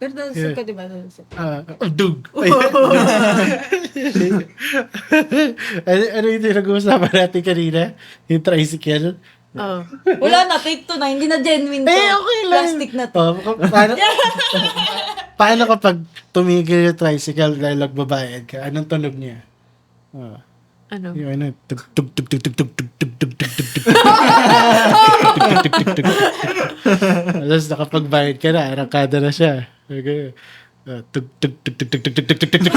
Pero nalusot ka, di ba? Dug. Ano yung tinag-uusapan natin kanina? Yung tricycle? Oh. Wala na, take 2 na. Hindi na genuine to. Okay lang. Plastic na to. Paano kapag tumigil yung tricycle dahil nagbabayad ka? Anong tunog niya? Ano? Yung ano, tug tug tug tug tug tug tug tug tug tug tug tug. Tapos nakapagbayad ka na, arangkada na siya. Tug tug tug tug tug tug tug tug tug tug tug.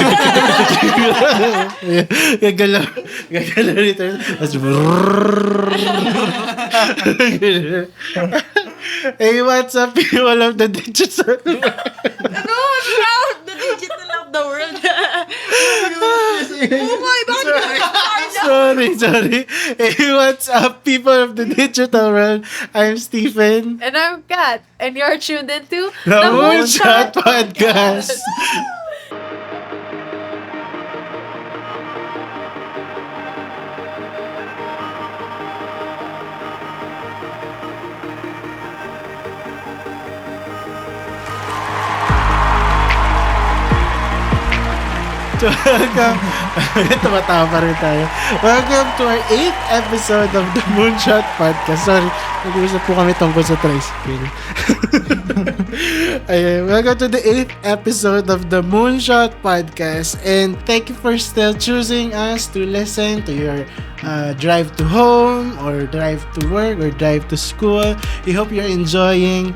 Gagalaw rito. Tapos hey, what's up, people of the digital? Ano? Shout! The digital of the world. Oh my God! Sorry. Hey, what's up, people of the digital world? I'm Stephen. And I'm Kat. And you're tuned into The Moonshot Podcast. Welcome. Tumatawa pa rin tayo. Welcome to our 8th episode of the Moonshot Podcast. Sorry, nag-uusap po kami tungkol sa tricycle. Welcome to the 8th episode of the Moonshot Podcast. And thank you for still choosing us to listen to your drive to home or drive to work or drive to school. We hope you're enjoying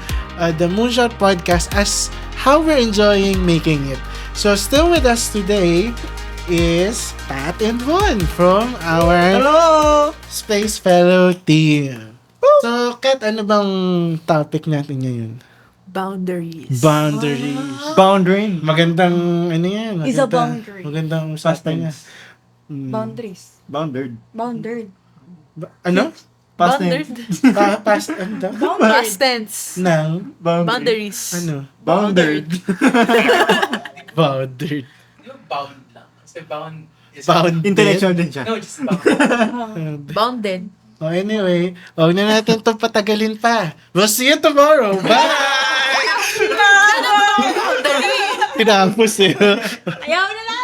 the Moonshot Podcast as how we're enjoying making it. So still with us today is Pat and Vaughn from our Spacefellow team. So, Kat, ano bang topic natin ngayon? Boundaries. Boundary. Magandang, ano yan? Is a boundary. Magandang usapan niya. Boundaries. Bounded. Ano? Past Boundaries. Past, ano daw? Past tense. Nang? Boundaries. Ano? Bounded. Boundary. Bound lang. Kasi bound is... Bound. Intellectual din siya. No, just bound. Bounded. Oh, anyway, huwag na natin itong patagalin pa. We'll see you tomorrow. Bye! Tinapos eh. Ayaw na namin!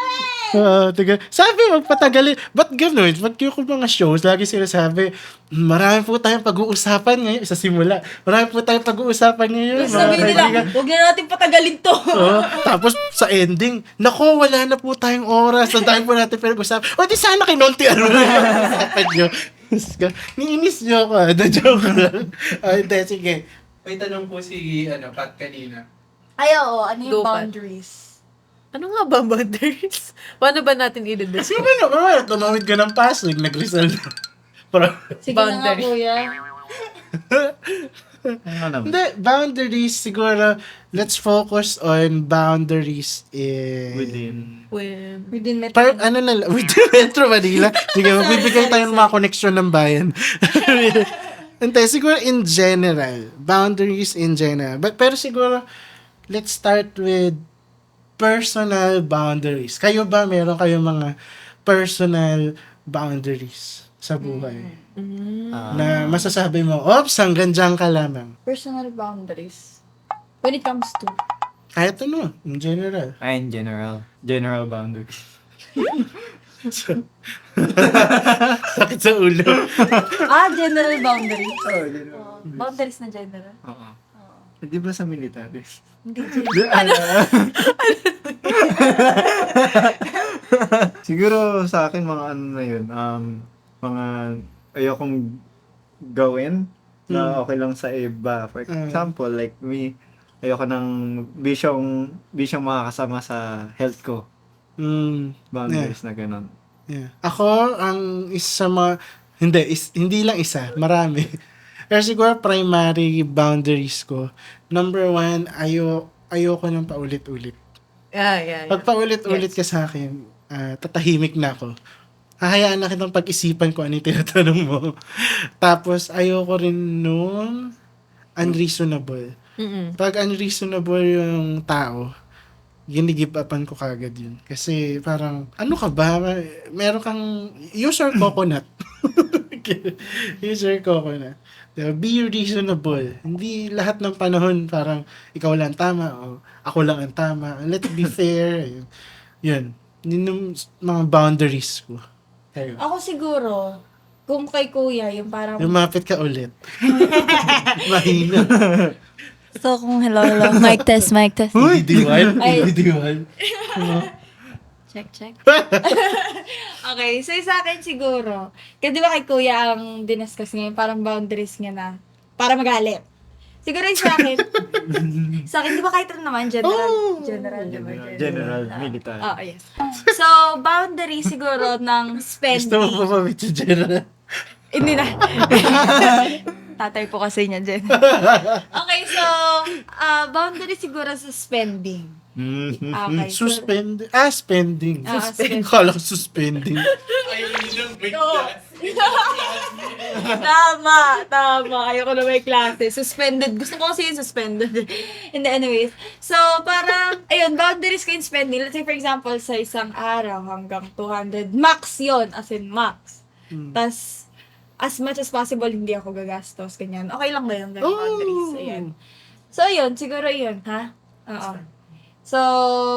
Sabi, magpatagalin. Ba't ganun? Ba't yung mga shows, lagi sinasabi, marami po tayong pag-uusapan ngayon. Sa simula, marami po tayong pag-uusapan ngayon. Tapos sabihin nila, huwag na natin patagalin to. Tapos sa ending, nako, wala na po tayong oras. Ang dami po natin pinag-usapan. O di sana kinontian mo na yung usapan nyo. Niinis nyo ako. Na-joke lang. Hindi, sige. May tanong po si Pat kanina. Ay, oo. Ano yung Go, Pat. boundaries? Ano nga ba boundaries? Paano ba natin i-discuss? Sige na, tumawid ka ng password, nag-resell na. Pero, Sige na nga, Boundary. kuya. Ano naman? hindi, boundaries, siguro, let's focus on boundaries in... Within Metro. Ano na lang, within Metro Manila. Sige, magbibigay tayo ng mga koneksyon ng bayan. Hindi, siguro in general. Boundaries in general. Pero siguro, let's start with personal boundaries. Kayo ba, meron kayong mga personal boundaries sa buhay? Na masasabi mo, ops, hanggang dyan ka lamang. Personal boundaries. When it comes to... Kahit ano, in general. In general. General boundaries. Sakit sa ulo. General boundaries. Boundaries na general. Oo. Di ba sa military? Hindi general. Siguro sa akin mga ano na yun, mga ayokong gawin na okay lang sa iba. For example, like me, ayoko ng bisyong makakasama sa health ko. Boundaries na ganun. Yeah. Ako, ang isa hindi lang isa, marami. Pero siguro primary boundaries ko. Number 1, ayoko ng paulit-ulit. Yeah. Pag paulit-ulit ka sa akin, tatahimik na ako. Hahayaan na kitang pag-isipan ko ano yung tinatanong mo. Tapos, ayoko rin nung unreasonable. Pag unreasonable yung tao, gini-give upan ko kagad yun. Kasi parang, ano ka ba? Meron kang, use your coconut. Yung share ko na. Diba? Be reasonable. Hindi lahat ng panahon parang ikaw lang tama o ako lang ang tama. Let's be fair. Yun. Yun yung mga boundaries ko. Kayo. Ako siguro, kung kay kuya, yung parang... Lumapit ka ulit. Mahina. So, kung hello. Mic test. Uy, diwal. Ay. Diwal. Check. Okay, so sa akin siguro, kasi di ba kay kuya ang diniscuss ngayon, parang boundaries niya na, para magalit. Siguro yung sa akin, di ba kahit ano naman, general, di ba? General, military. Yes. So, boundary siguro ng spending. Gusto mo pa mabit sa general? Hindi na. Tatay po kasi niya, Jen. Okay, so, boundary siguro sa spending. Okay. Spending. spending. Kala ko suspending. Ayaw yun ng break class. Tama. Ayoko na may klase. Suspended. Gusto ko kasi yung suspended. And anyways. So, parang, ayun, boundaries ko in spending. Let's say, for example, sa isang araw hanggang 200. Max yon, as in max. Tas, as much as possible, hindi ako gagastos. Ganyan. Okay lang ba yung boundaries? Ayan. So, ayun. Siguro yun, ha? Oo. So,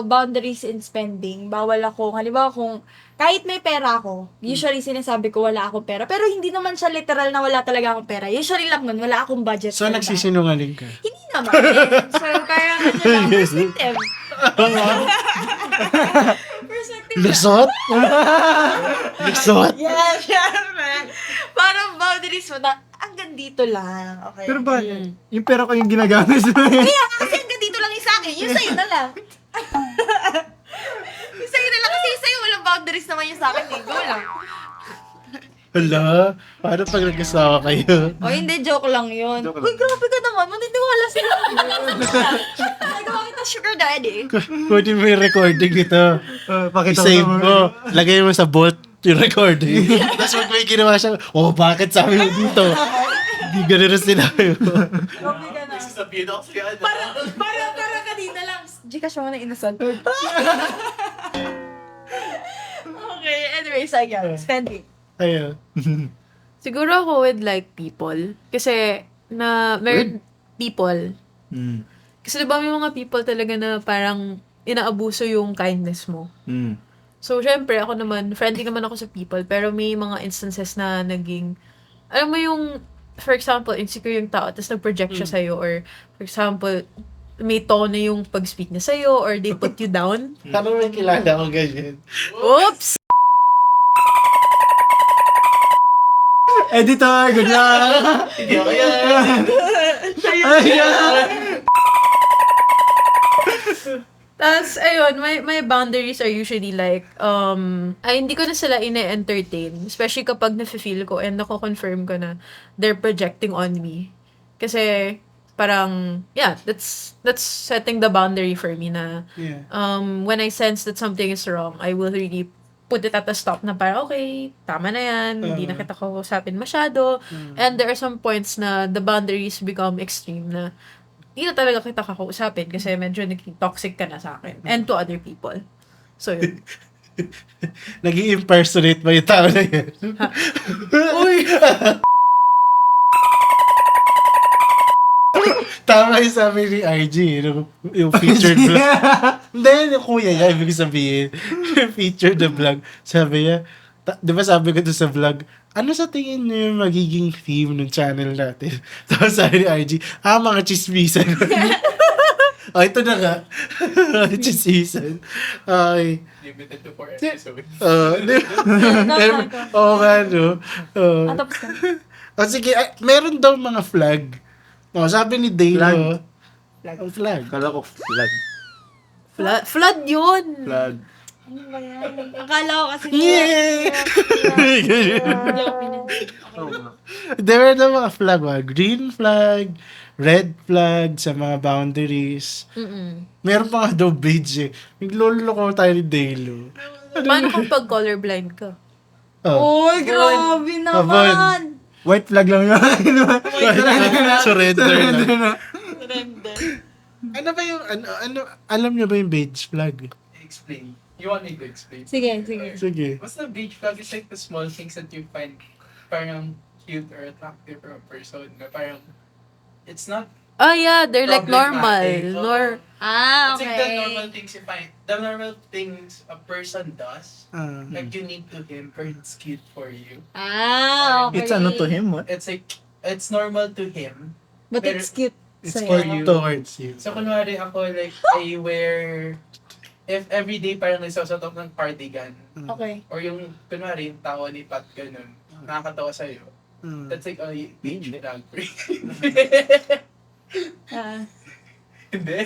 boundaries in spending. Bawal ako. Halimbawa, kung kahit may pera ako, usually sinasabi ko wala akong pera. Pero hindi naman siya literal na wala talaga akong pera. Usually lang nun, wala akong budget. So, nagsisinungaling ka? Hindi naman. So, parang ano lang, perspective. Perspective. Lusot? Lusot? Yeah, syempre. Parang boundaries mo na, hanggang dito lang. Okay. Pero ba, yung pera ko yung ginagamit mo. Kaya kasi hanggang dito lang yung sa akin. Yung sa'yo na lang. Yung sa'yo na lang. Kasi yung sa'yo walang boundaries naman yung sa akin. Eh. Go lang. Hala, paano pag nag-asawa kayo? O hindi, joke lang yun. Uy, grabe ka naman. Maniniwala sila. Nagawa kita sugar daddy. Pwede mo yung recording nito. Pakita I-save mo. mo. Lagay mo sa bolt yung recording. Tapos pag may ginawa siya, bakit sabi mo dito? Hindi ganun na sinabi mo. Grabe ka na. Sabihin ako siya. Para kanina lang. Gcash mo na inasal. Okay, anyways, again, spending. Ayun. Siguro ako with like people. Kasi, meron people. Kasi diba may mga people talaga na parang inaabuso yung kindness mo. So, syempre, ako naman, friendly naman ako sa people, pero may mga instances na naging, alam mo yung, for example, insecure yung tao, tapos nag-project siya sa'yo, or, for example, may tono yung pag-speak niya sa'yo, or they put you down. Parang may kilala ko ganyan. Oops! Editor, good luck! Hindi ako yan. Tapos, ayun, my boundaries are usually like, hindi ko na sila ine-entertain. Especially kapag nafe-feel ko and nako-confirm ko na they're projecting on me. Kasi, parang, yeah, that's setting the boundary for me na, when I sense that something is wrong, I will really put it at a stop na parang, okay, tama na yan, hindi na kita kausapin masyado. And there are some points na the boundaries become extreme na, hindi na talaga kita kakausapin kasi medyo naging toxic ka na sa akin and to other people. So, yun. Nag-i-impersonate ba yung tao na yan? Uy! Tama yung sabi ni RG, yung featured vlog. Hindi, yung kuya niya, ibig sabihin, featured the vlog. Sabi niya, di ba sabi ko doon sa vlog, ano sa tingin niyo yung magiging theme ng channel natin? Tapos sabi ni RG, mga chismisan. Ito na nga. Chismisan. Okay. Limited to 4 episodes. Oo nga, no? Tapos ka. Sige, meron daw mga flag. Sabi ni Dailo. Flag. Kala ko flag. Flood yun! Flag. Ano ba yan? Akala ko kasi Yeah! Hindi ako pinansin. There are the mga flag. Green flag, red flag sa mga boundaries. Meron pa nga daw beige eh. Nagloloko tayo ni Dailo. Paano kung pag colorblind ka? Uy, grabe naman! White flag lang yun. Surrender na. Surrender. Ano ba yung, alam niyo ba yung beige flag? Explain. You want me to explain? Sige. Sige. Basta beige flag is like the small things that you find parang cute or attractive for a person na parang it's not Oh yeah, they're like normal. problematic. Oo. Ah, It's like the okay. normal things you find. The normal things a person does, Ah. like you need to him, or it's cute for you. Ah, okay. It's ano to him, what? It's like, it's normal to him. But Pero- it's cute It's sa'yo. for you. Towards you. So, kunwari ako, like, I wear, if everyday parang nagsusot ako ng cardigan, Okay. or yung, kunwari, yung tawa ni Pat, ganun, nakakatawa sa'yo. That's like, beach flag for you. Ah.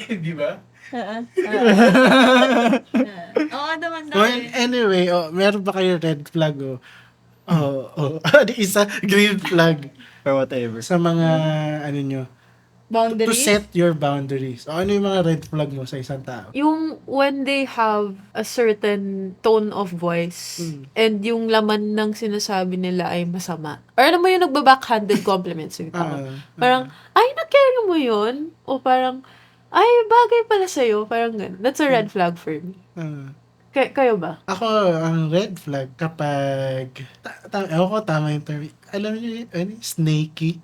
Hindi ba? Oo naman Well, dahil. anyway, meron ba kayo red flag? Isa, green flag Or whatever. sa mga, ano nyo, to Boundaries? set your boundaries. O ano yung mga red flag mo sa isang tao? Yung when they have a certain tone of voice and yung laman ng sinasabi nila ay masama. Or alam mo yung nagba-backhanded compliments yung tao. Parang, ay, na-carry mo yun? O parang, ay, bagay pala sa'yo. Parang ganun. That's a red flag for me. Kayo ba? Ako, ang red flag kapag, ewan ko tama yung term, alam niyo, snaky.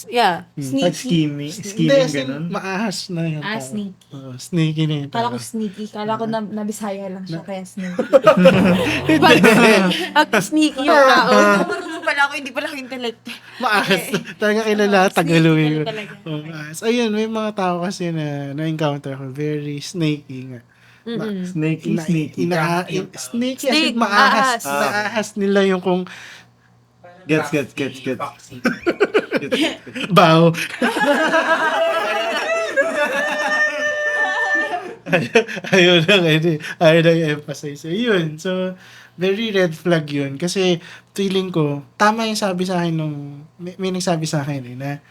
Yeah. Pag scheming Hindi, as in, ganun. maahas na yung Ah, tao. sneaky. Sneaky na yung tao. Kala ko sneaky. Kala ko na Bisaya lang siya, kaya sneaky. At sneaky yung tao. Marunong pala ako, hindi pala ako intellect. Maahas. Talaga kilala, Tagalogin. Sneaky talaga. Maahas. Ayun, may mga tao kasi na-encounter ko, very snaky nga. Sneaky. Snaky as Snake, in maahas. ahas. Maahas nila yung kung Gets. Foxy. bow. Ayun lang, ayun lang emphasize. Yun, so, very red flag yun. Kasi, feeling ko, tama yung sabi sa akin nung, may nagsabi sa akin na,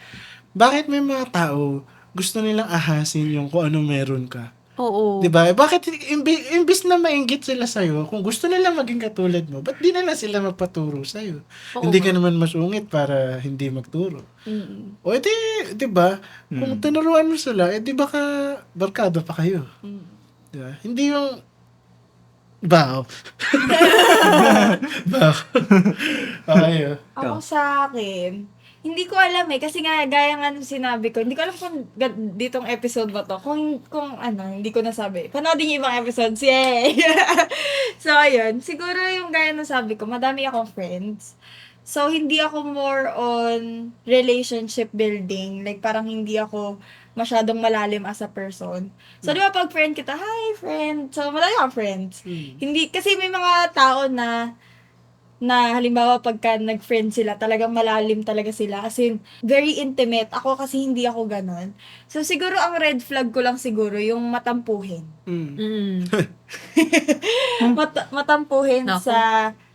bakit may mga tao, gusto nilang ahasin yung kung ano meron ka? Oo. Diba? Bakit, imbis na mainggit sila sa'yo, kung gusto nila maging katulad mo, ba't di na lang sila magpaturo sa'yo? Oo Hindi nga. ka naman masungit para hindi magturo. O edi, diba? Kung tinuruan mo sila, edi baka barkada pa kayo. Diba? Hindi yung Bow. Bow. Okay. Ako sa akin, hindi ko alam kasi nga, gaya nga nung sinabi ko, hindi ko alam kung ditong episode ba to, kung ano, hindi ko nasabi. Panoodin yung ibang episodes, yay! So, ayun, siguro yung gaya nung sabi ko, madami akong friends. So, hindi ako more on relationship building. Like, parang hindi ako masyadong malalim as a person. So, di ba pag friend kita, hi, friend. So, madami akong friends. Hindi, kasi may mga tao na halimbawa pagka nag-friend sila, talagang malalim talaga sila. As in, very intimate. Ako kasi hindi ako ganon. So, siguro ang red flag ko lang siguro, yung matampuhin. Matampuhin Nako. sa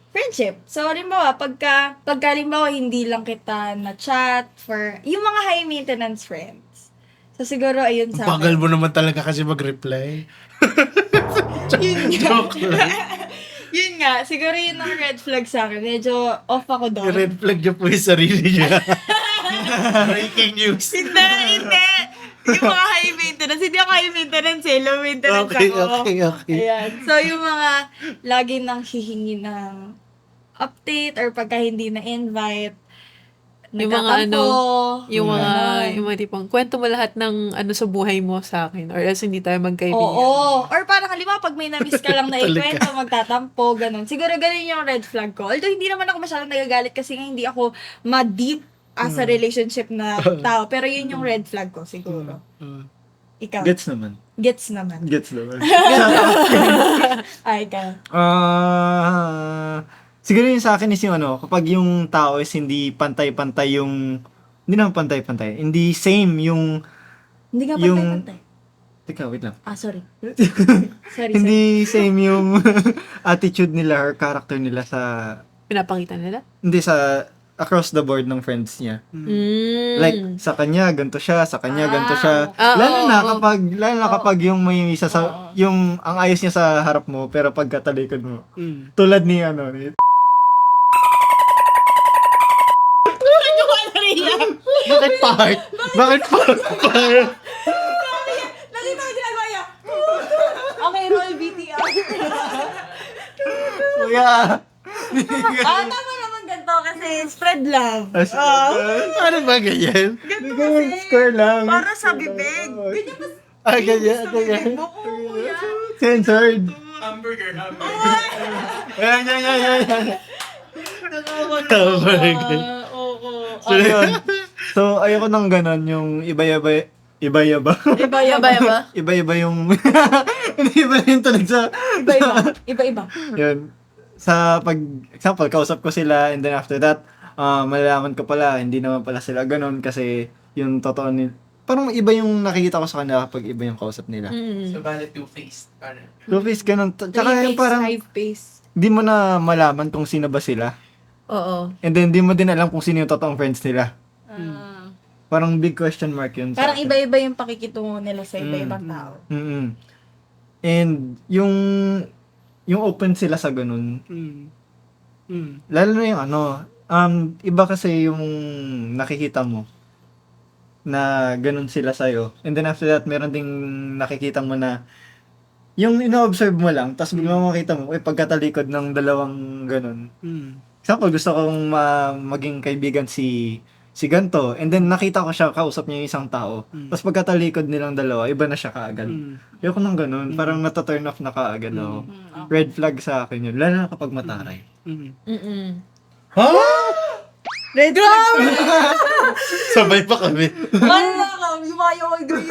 friendship. So, halimbawa, pagka halimbawa, hindi lang kita na-chat for, yung mga high maintenance friends. So, siguro, ayun sa Bagal mo naman talaga kasi mag-reply. Joke lang. Yun nga, siguro yun ang red flag sa akin. Medyo off ako doon. Red flag niya po yung sarili niya. Breaking news. Hindi. Yung mga high maintenance. Hindi ako high maintenance low maintenance ako. Okay. Ayan. So, yung mga lagi nang hihingi ng update or pagka hindi na-invite, Yung mga yung Ganon. mga tipong, kwento mo lahat ng ano sa buhay mo sa akin or else hindi tayo magkaibigan. Oo. Or parang halimbawa, pag may na-miss ka lang na Talaga. ikwento, magtatampo, ganun. Siguro ganun yung red flag ko. Although, hindi naman ako masyadong nagagalit kasi nga hindi ako ma-deep as a relationship na tao. Pero yun yung red flag ko, siguro. Ikaw. Gets naman. Gets naman. Ay, ikaw. Siguro yung sa akin is yung kapag yung tao is hindi pantay-pantay yung, hindi naman pantay-pantay, hindi same yung, Hindi nga Yung- pantay-pantay. teka, wait lang. Sorry. Sorry. Hindi same yung attitude nila or character nila sa, Pinapakita nila? hindi sa, across the board ng friends niya. Like, sa kanya, ganito siya, sa kanya, ganito siya. Lalo na kapag yung may isa sa, yung, ang ayos niya sa harap mo, pero pagkatalikod mo, tulad ni, Bakit part? Bakit part? Nakita ko ginagawa niya. Okay, roll BTR. Kuya! Tama naman ganito. kasi spread love. Ano ba ganyan? Ganito kasi. Square lang. Para sa bibig. Ganyan ba? Ganyan. Oo, yan. Censored. Hamburger. Yan. Oo. So, yun. So, ayoko nang ganon yung iba-iba. Iba-iba. Iba-iba yung... Iba yung tunog sa... Iba-iba. Yun. Sa example, kausap ko sila and then after that, malalaman ko pala, hindi naman pala sila ganon kasi yung totoo parang iba yung nakikita ko sa kanila kapag iba yung kausap nila. So, bale two-faced. Parang. Two-face ganon. Tsaka yung parang, Five-face. di mo na malaman kung sino ba sila. Oo. And then, di mo din alam kung sino yung totoong friends nila. Parang big question mark yun. sa Parang akin. iba-iba yung pakikitungo nila sa iba-ibang tao. Mm-mm. And yung open sila sa ganun. Lalo na yung iba kasi yung nakikita mo na ganun sila sa'yo. And then after that, meron ding nakikita mo na yung ino-observe mo lang, tapos biglang makita mo, pagkatalikod ng dalawang ganun. Example, gusto kong maging kaibigan si ganto. And then nakita ko siya, kausap niya yung isang tao. Tapos pagkatalikod nilang dalawa, iba na siya kaagad. Ayoko nang ganun. Parang nata-turn off na kaagad ako. Red flag sa akin yun. Lalo na kapag mataray. Red flag! Sabay pa kami. Wala ka, yumayaw ang green.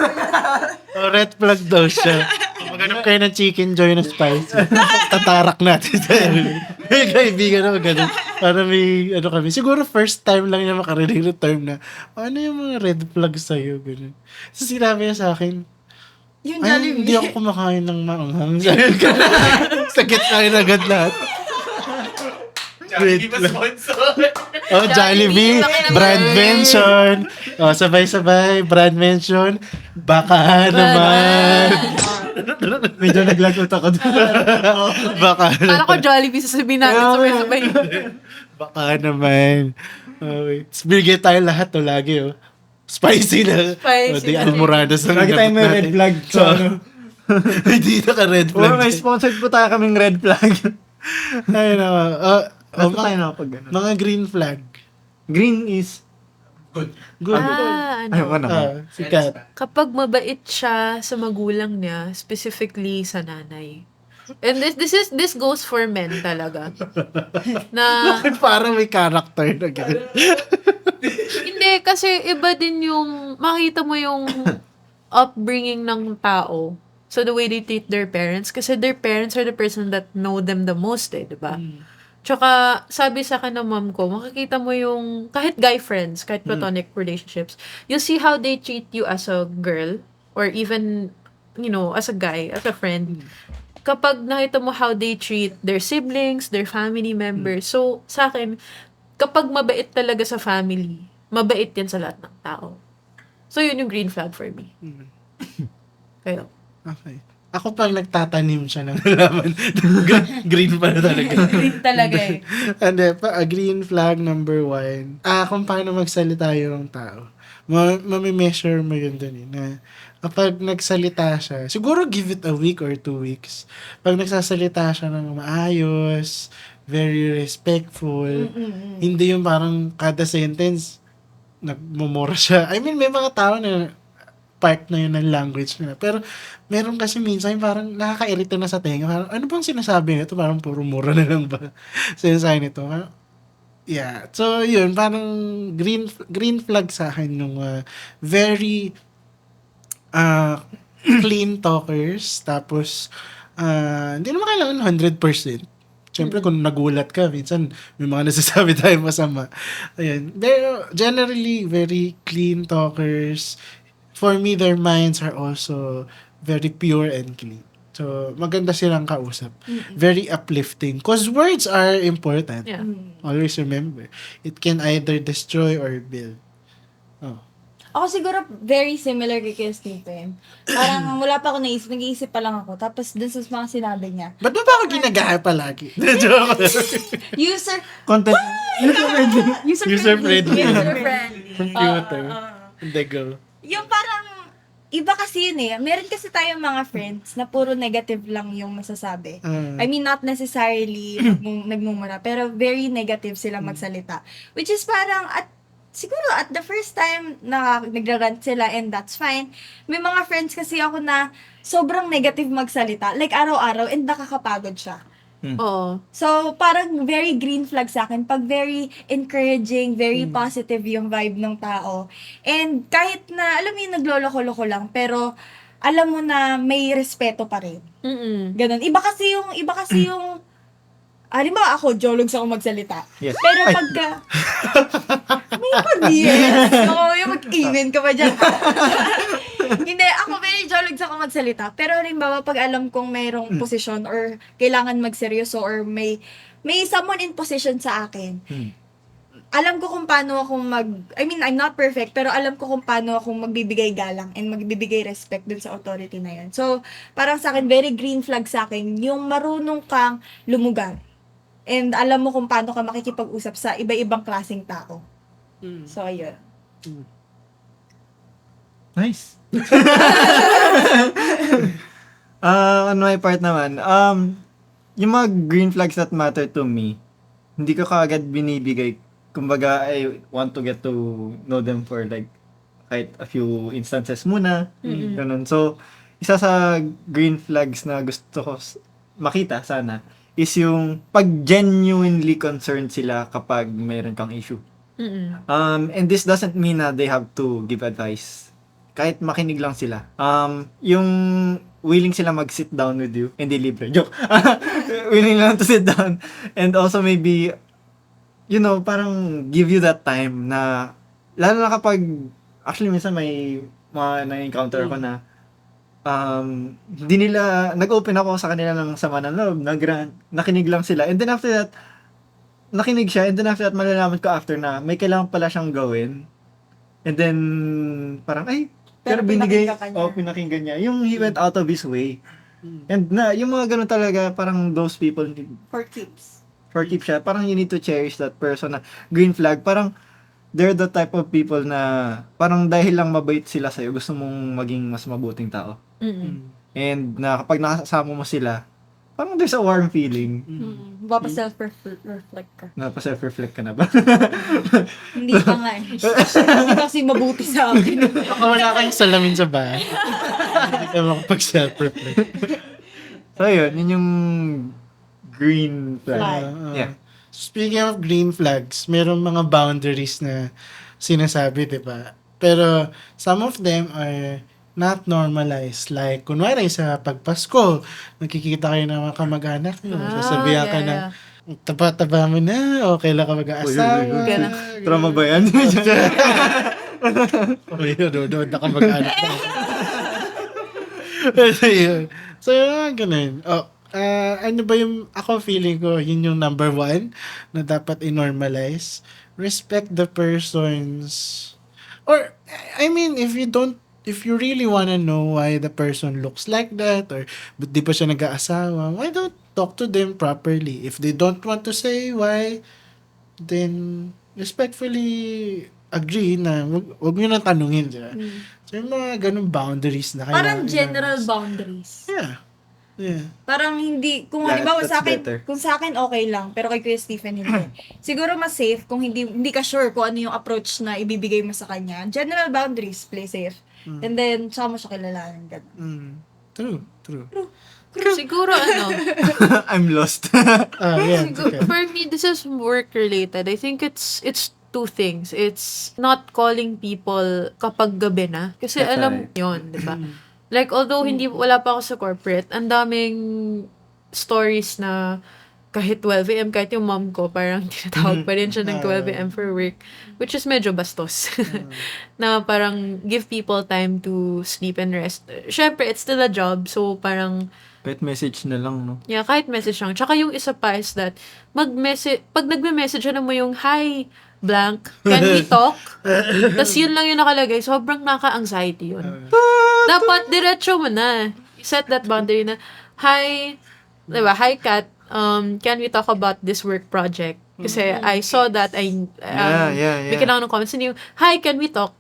Red flag daw siya. Maghanap kayo ng chicken joy na spicy. Tatarak natin. May kaibigan ako ganun. Para may kami. Siguro first time lang niya makarinig ng term na, ano yung mga red flag sa'yo? Ganun. So sinabi niya sa akin, Yung ay, Jollibee. hindi ako kumakain ng maanghang. Sa gitna na agad lahat. Jollibee ba sponsor? Jollibee, brand mention. Sabay-sabay, brand mention. Baka naman. Medyo naglagot ako doon. Baka Para ko Jollibee sasabihin natin sabay-sabay. Baka naman. Okay. Bigay tayo lahat lagi Spicy na. Spicy Di na. almoradas na Lagi tayong may red flag. So, Hindi naka-red flag. may sponsored po tayo kaming red flag. Ay, nako. Basta tayo nakapag ganun. Mga green flag. Green is... Good. Good. Ayoko naman. Sikat. Kapag mabait siya sa magulang niya, specifically sa nanay. And this goes for men talaga. Na Parang may character na gano'n. hindi kasi iba din yung makita mo yung upbringing ng tao. So the way they treat their parents kasi their parents are the person that know them the most, di ba? Tsaka, sabi sa akin ng mom ko, makikita mo yung, kahit guy friends, kahit platonic relationships, you see how they treat you as a girl, or even, as a guy, as a friend. Kapag nakita mo how they treat their siblings, their family members, so, sa akin, kapag mabait talaga sa family, mabait yan sa lahat ng tao. So, yun yung green flag for me. Kayo. Okay. Ako pang nagtatanim siya ng halaman. Green pa na talaga. Green talaga eh. Hindi, green flag number 1. Kung paano magsalita yung tao. Mami-measure mo yun dun na kapag nagsalita siya, siguro give it a week or 2 weeks. Pag nagsasalita siya ng maayos, very respectful, hindi yung parang kada sentence, nagmumura siya. I mean, may mga tao na part na yun ng language nila. Pero, meron kasi minsan yung parang nakakairita na sa tenga. Parang, ano bang sinasabi nito? Parang puro mura na lang ba? Sinasabi nito. Yeah. So, yun. Parang green flag sa akin yung very clean talkers. Tapos, hindi naman kailangan 100%. Siyempre, kung nagulat ka, minsan may mga nasasabi tayo masama. Ayun. Pero, generally, very clean talkers. For me, their minds are also very pure and clean. So, maganda silang kausap. Very uplifting. Because words are important. Yeah. Always remember. It can either destroy or build. Oh. Ako siguro very similar kay Stephen. Parang wala pa ako naisip, nag-iisip pa lang ako. Tapos dun sa mga sinabi niya. Ba't ba ako ginagaya palagi? Joke. User Content. User friendly. User friendly. Computer. Hindi go. Yung parang iba kasi yun eh. Meron kasi tayong mga friends na puro negative lang yung masasabi. I mean, not necessarily nagmumura, pero very negative sila magsalita. Which is parang, siguro at the first time na nagrarant sila and that's fine, may mga friends kasi ako na sobrang negative magsalita. Like araw-araw and nakakapagod siya. Oo. So, parang very green flag sa akin. Pag very encouraging, very positive yung vibe ng tao. And kahit na, alam mo yung nagloloko-loko lang, pero alam mo na may respeto pa rin. Ganon. Iba kasi yung, halimbawa ako, jologs ako magsalita. Yes. Pero pagka, may pag-yes. Oo, yung mag-even ka pa dyan. Hindi, ako very jologs ako magsalita. Pero halimbawa, pag alam kong mayroong posisyon or kailangan magseryoso or may someone in position sa akin, alam ko kung paano ako I mean, I'm not perfect, pero alam ko kung paano ako magbibigay galang and magbibigay respect dun sa authority na yun. So, parang sa akin, very green flag sa akin, yung marunong kang lumugar. And alam mo kung paano ka makikipag-usap sa iba-ibang klaseng tao. So, ayun. Nice. On my part naman, yung mga green flags that matter to me, hindi ko kaagad binibigay. Kumbaga, I want to get to know them for like kahit a few instances muna. Ganun. So, isa sa green flags na gusto ko makita sana is yung pag genuinely concerned sila kapag mayroon kang issue. And this doesn't mean na they have to give advice. Kahit makinig lang sila. Yung willing sila mag-sit down with you. Hindi libre. Joke. Willing lang to sit down. And also maybe, you know, parang give you that time na, lalo na kapag, actually minsan may mga na-encounter ko na, hindi nila, nag-open ako sa kanila ng sama ng loob, nakinig lang sila. And then after that, nakinig siya. And then after that, malalaman ko after na may kailangan pala siyang gawin. And then, parang, pero binigay, pinakinggan niya. Yung he went out of his way. And yung mga ganun talaga, parang those people, For keeps siya. Parang you need to cherish that person na green flag. Parang, they're the type of people na, parang dahil lang mabait sila sa'yo, gusto mong maging mas mabuting tao. And na kapag nakasama mo sila, parang there's a warm feeling. Self-reflect ka. Self-reflect ka na ba? Hindi pa nga. Hindi kasi mabuti sa akin. Baka wala kayong salamin sa bahay. Hindi ka makapag-self-reflect. So yun yung green flag. Yeah. Speaking of green flags, merong mga boundaries na sinasabi, di ba? Pero some of them are not normalized. Like, kunwari sa pagpasko, nakikita kayo ng mga kamag-anak nyo. Sasabihan ka na, taba-taba mo na, okay lang ka mag-aasawa. Trauma ba yan? Doon na ka mag-anak na. So, yun, ganun. Ano ba yung, ako feeling ko, yun yung number 1 na dapat i-normalize. Respect the person's, or, I mean, if you really wanna know why the person looks like that, or ba't di pa siya nag-aasawa, why don't talk to them properly? If they don't want to say why, then respectfully agree na wag nyo na tanungin. Diba? So, yung mga ganun boundaries na kailangan. Parang general boundaries. Yeah. Parang hindi, kung halimbawa that's sa akin, better. kung sa akin okay lang, pero kay Kuya Stephen hindi. Siguro mas safe kung hindi ka sure kung ano yung approach na ibibigay mo sa kanya. General boundaries, play safe. And then, saka mo siya kilalanin. True. Siguro I'm lost. for me, this is work related. I think it's 2 things. It's not calling people kapag gabi na. Kasi That's alam right. yun, di ba? Like, although wala pa ako sa corporate, ang daming stories na kahit 12 a.m., kahit yung mom ko, parang tinatawag pa rin siya ng 12 a.m. for work, which is medyo bastos. Na parang give people time to sleep and rest. Syempre, it's still a job, so parang Kahit message na lang, no? yeah, kahit message lang. Tsaka yung isa pa is that, pag nagme-message mo yung, hi, blank, can we talk? Tapos yun lang yung nakalagay, sobrang naka-anxiety yun. Dapat, diretso mo na. Set that boundary na, hi, diba, hi Kat, can we talk about this work project? Kasi I saw that, Yeah. may kailangan ng comments, hindi yung, hi, can we talk?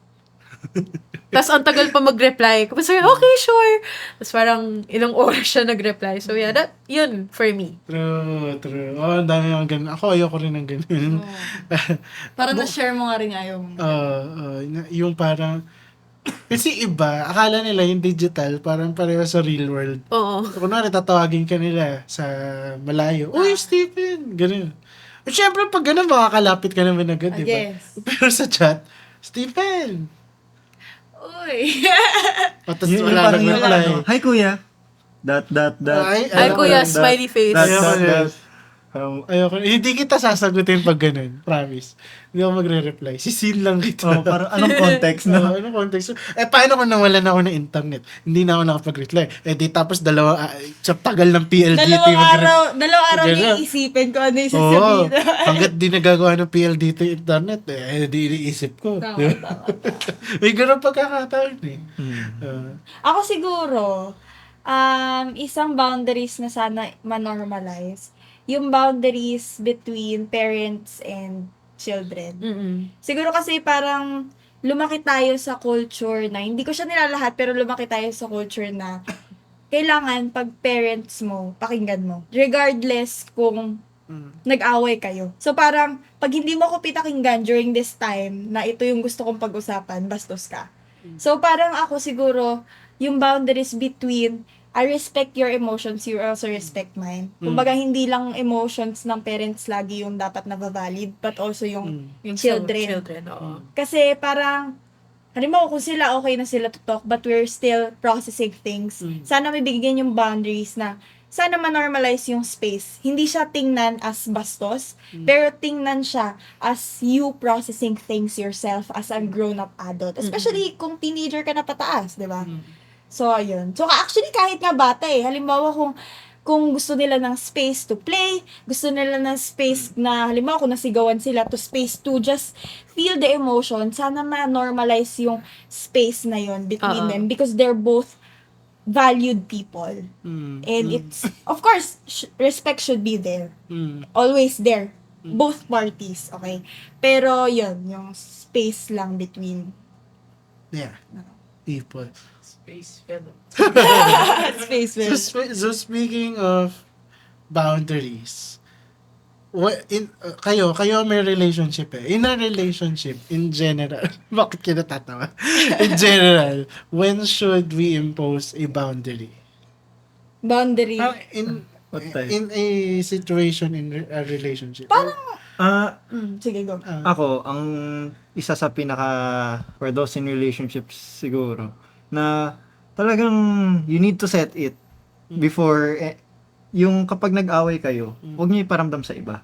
Tapos ang tagal pa mag-reply. Tapos sabi, okay, sure. Tapos parang ilang oras siya nag-reply. So yeah, yun for me. True. Oh, ang dami ng ganun. Ako, ayoko rin ng ganun. Para na-share mo nga rin ayaw mo. Yung parang, kasi iba, akala nila yung digital, parang pareho sa real world. Oo. So, kunwari, tatawagin ka nila sa malayo. Uy, Stephen! Ganun. At syempre, pag ganun, makakalapit ka naman agad, di ba? Yes. Pero sa chat, Stephen! Uy. O, tapos Yung wala parang nang yung reply. hi kuya. Dot. Ay, kuya, smiley face. Ayoko. Hindi kita sasagutin pag ganun. Promise. Hindi ako magre-reply. Sisin lang kita. Oh, parang anong context na? Anong context? Paano kung nawalan ako ng internet? Hindi na ako nakapag-reply. Di tapos sa tagal ng PLDT. Dalawang araw Ganun. niya iisipin ko ano yung Oo. sasabihin. Hanggat di nagagawa ng PLDT internet, di iniisip ko. Tama, Di ba? tama. May ganun pagkakataon eh. Ako siguro, isang boundaries na sana ma-normalize, yung boundaries between parents and children. Siguro kasi parang lumaki tayo sa culture na, hindi ko siya nilalahat, pero lumaki tayo sa culture na kailangan pag parents mo, pakinggan mo. Regardless kung nag-away kayo. So parang, pag hindi mo ko pinakinggan during this time na ito yung gusto kong pag-usapan, bastos ka. So parang ako siguro, yung boundaries between I respect your emotions, you also respect mine. Kumbaga, hindi lang emotions ng parents lagi yung dapat na-valid, but also yung children. Oo. Kasi parang, halimbawa kung sila okay na sila to talk, but we're still processing things, sana may bigyan yung boundaries na, sana ma-normalize yung space. Hindi siya tingnan as bastos, pero tingnan siya as you processing things yourself as a grown-up adult. Especially kung teenager ka na pataas, di ba? So, ayun. So, actually, kahit nga bata halimbawa kung gusto nila ng space to play, gusto nila ng space na, halimbawa kung nasigawan sila to space to just feel the emotion, sana ma-normalize yung space na yon between them because they're both valued people. And it's, of course, respect should be there. Always there. Both parties, okay? Pero, yun, yung space lang between People. Spacefellow. space So speaking of boundaries, kayo may relationship In a relationship, in general, bakit ka natatawa? In general, when should we impose a boundary? Boundary. What type? In a situation, in a relationship. Sige, go. Ako, ang isa sa for those in relationships siguro, na talagang you need to set it before, yung kapag nag-away kayo, huwag niyo iparamdam sa iba.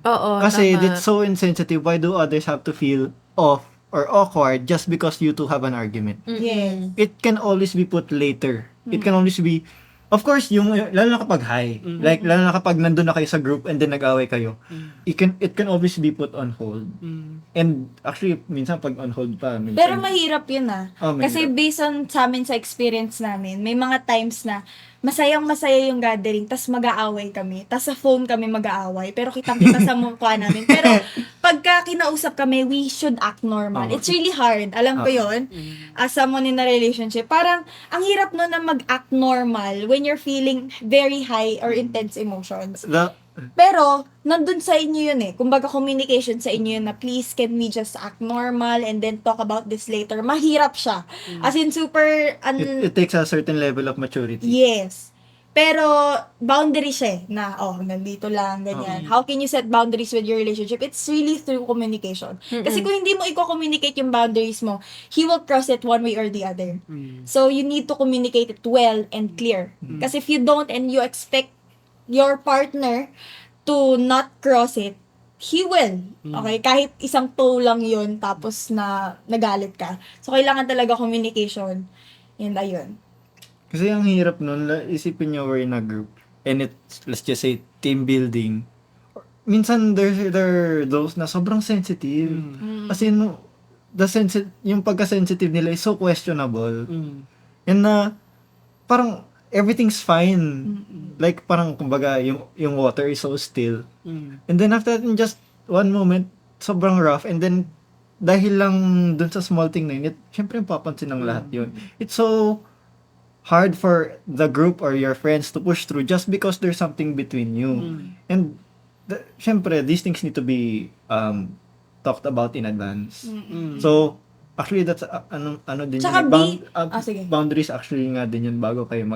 Oo, Kasi tama. that's so insensitive. Why do others have to feel off or awkward just because you two have an argument? Yes. It can always be put later. It can always be, of course, lalo na kapag high, like, lalo na kapag nandun na kayo sa group and then nag-away kayo, it can always be put on hold. And actually, minsan pag on hold pa, minsan, Pero mahirap yun Kasi mahirap. based on sa amin sa experience namin, may mga times na masayang-masaya yung gathering, tas mag-aaway kami, tas sa phone kami mag-aaway, pero kitang-kita sa mukha namin. Pero pagka kinausap kami, we should act normal. It's really hard. Alam ko yun. As someone in a relationship, parang ang hirap no na mag-act normal when you're feeling very high or intense emotions. Pero, nandun sa inyo yun Kumbaga, communication sa inyo yun na, please, can we just act normal and then talk about this later? Mahirap siya. As in, super, it takes a certain level of maturity. yes. Pero, boundary siya na, nandito lang, ganyan. How can you set boundaries with your relationship? It's really through communication. Kasi kung hindi mo i-communicate yung boundaries mo, he will cross it one way or the other. So, you need to communicate it well and clear. Kasi if you don't and you expect your partner to not cross it, he will. Okay? Kahit isang toe lang yun, tapos nagalit ka. So, kailangan talaga communication. And ayun. Kasi ang hirap nun, isipin nyo we're in a group, and it's, let's just say, team building. Minsan, there are those na sobrang sensitive. Kasi yung pagka-sensitive nila is so questionable. And parang, everything's fine. Like, parang, kumbaga, yung water is so still. And then after that, in just one moment, sobrang rough. And then, dahil lang dun sa small thing na yun, syempre papansin ng lahat yun. It's so hard for the group or your friends to push through just because there's something between you. And syempre, these things need to be talked about in advance. So, actually, that's ano din Tsaka yun, sige. boundaries actually nga din yun bago kayo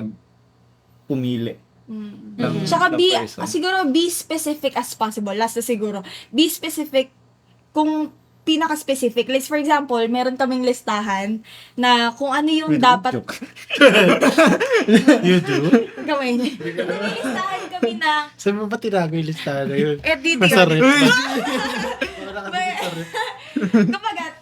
pumili. Tsaka ng person. siguro be specific as possible. Last na siguro. Be specific kung pinaka-specific. Like, for example, meron kaming listahan na kung ano yung dapat... Joke. You do? Gawin. May listahan kami na... Sabi mo ba tinago yung listahan na yun? Dito Nasa yun. rep. Kumbaga,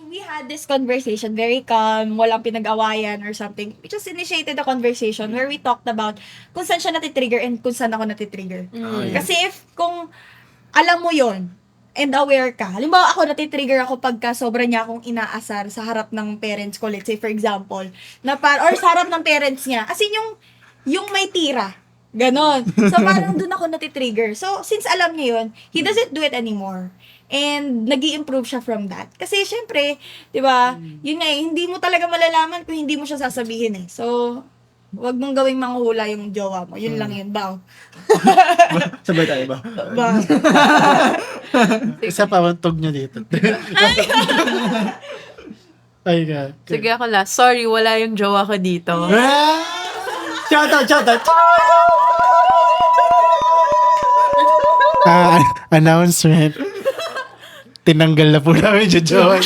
we had this conversation, very calm, walang pinag-awayan or something. We just initiated a conversation where we talked about kung saan siya natitrigger and kung saan ako natitrigger. Kasi kung alam mo yon and aware ka, halimbawa ako natitrigger ako pagka sobra niya akong inaasar sa harap ng parents ko, let's say for example, or sa harap ng parents niya, as in yung may tira. Ganon. So, parang dun ako natitrigger. So, since alam niya yun, he doesn't do it anymore. And nag-i-improve siya from that. Kasi, syempre, di ba, yun nga hindi mo talaga malalaman kung hindi mo siya sasabihin eh. So, wag mong gawing manghula yung jowa mo. Yun lang yun, baw. Sabay tayo ba? Baw. Isa pa tog niya dito. Ay, God. Sige ako last. Sorry, wala yung jowa ko dito. Shout out! Announcement. Tinanggal na po namin yung jowa.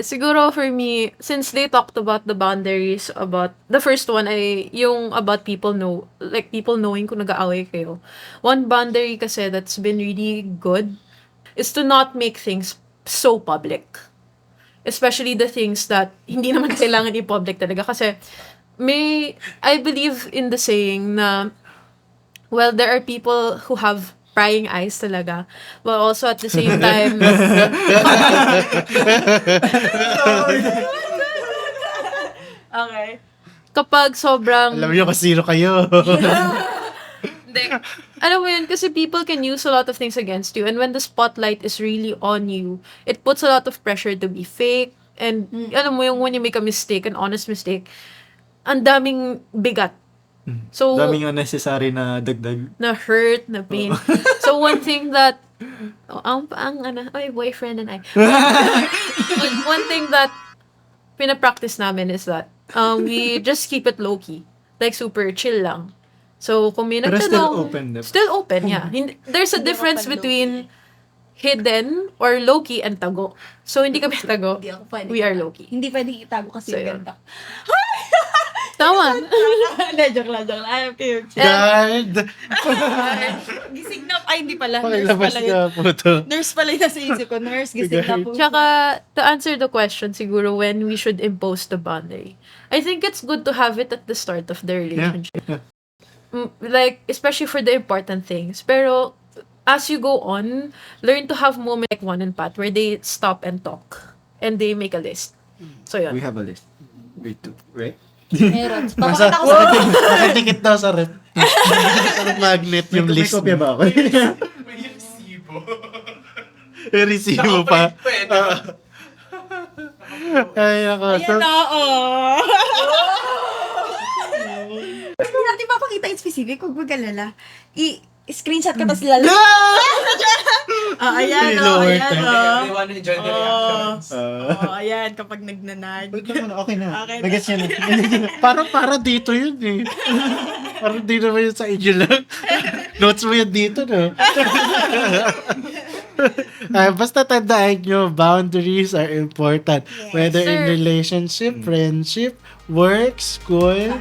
Siguro for me, since they talked about the boundaries, about, the first one ay yung about people knowing kung nag-aaway kayo. One boundary kasi that's been really good is to not make things so public. Especially the things that hindi naman kailangan i-public talaga. Kasi I believe in the saying na, well, there are people who have prying eyes talaga. But also at the same time... Okay. Kapag sobrang... Alam niyo kung sino kayo. Hindi. Alam mo yun, kasi people can use a lot of things against you. And when the spotlight is really on you, it puts a lot of pressure to be fake. And alam mo yung when you make a mistake, an honest mistake, ang daming bigat. So, Daming unnecessary na dagdag. na hurt, na pain. So, one thing that, boyfriend and I. One thing that pinapractice namin is that, we just keep it low-key. Like, super chill lang. So, kung may Pero nagtanong... still open, diba? Still open, yeah. There's a difference between hidden or low-key and tago. So, hindi kami tago. Hindi ako pwede. We are low-key. Hindi pwede itago kasi So, yung yun. ganda. Tama. Hindi, joke lang. I'm cute. God! Gising na, hindi pala. Pakilabas Nurse pala yun. ka po to. Nurse pala yung nasa isip ko. Nurse, gising na po. Tsaka, to answer the question, siguro, when we should impose the boundary, I think it's good to have it at the start of the relationship. Like, especially for the important things. Pero, as you go on, learn to have moments like Vaughn and Pat where they stop and talk. And they make a list. So, We yun. have a list. We do, right? Meron. Papakita ko sa Nakadikit daw sa rep. Sa magnet yung May list. kopya ba ako? May resibo. Yung resibo pa. Pwede. Ay, ako. So, Ayan na, Hindi natin papakita in specific, huwag mag-alala. I-screenshot ka, tapos lalo. Ayan, Lower ayan, time. Everyone enjoy the reactions. ayan, kapag nagnanag. Okay na. Okay na. Nagets niya na. para dito yun eh. Parang di naman yun sa inyo lang. Notes mo yun dito, no? Basta tandaan nyo, boundaries are important. Whether in Sir. relationship, friendship, work, school,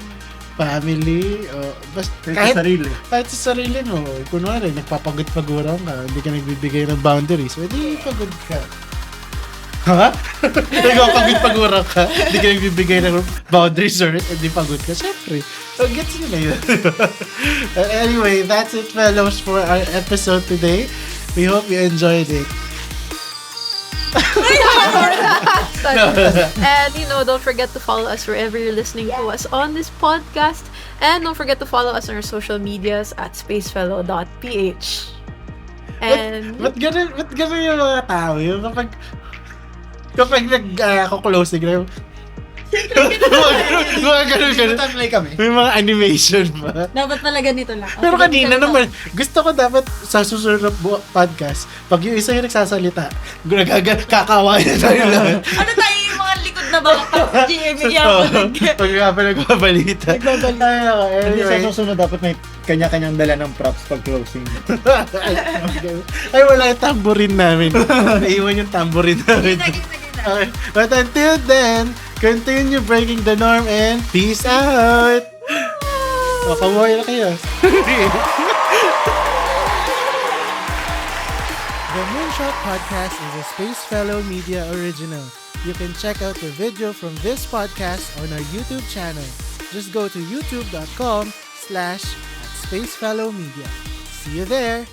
family, basta Kahit sa sarili. kahit sa sarili mo. Kunwari, nagpapagod-pagurang ka, hindi ka nagbibigay ng boundaries, pwede pagod ka. Ha? Nagpapagod-pagurang ka, hindi ka nagbibigay ng boundaries or hindi pagod ka. Siyempre, so gets nyo na yun. Anyway, that's it, fellows, for our episode today. We hope you enjoyed it. And, don't forget to follow us wherever you're listening to us on this podcast. And don't forget to follow us on our social medias at spacefellow.ph. And, Ba't ganun yung mga tao? Yung kapag nag-closing na mga ganun. Timeline kami. May mga animation ba? Dapat pala ganito lang. Pero Okay, kanina ganito. naman, gusto ko dapat sa susunod na podcast, pag yung isa yung nagsasalita, kakawain na tayo lahat. Ano tayo yung mga likod na bata? GMA ako. Pag nga pa nagbabalita. Hindi sa Anyway. susunod dapat may kanya-kanyang dala ng props pag closing. Ay, wala yung tamborin namin. Naiwan yung tamborin namin. Okay. But until then, continue breaking the norm and peace out! O, kamuhay na kayo. The Moonshot Podcast is a Spacefellow Media original. You can check out the video from this podcast on our YouTube channel. Just go to youtube.com/@SpaceFellowMedia. See you there!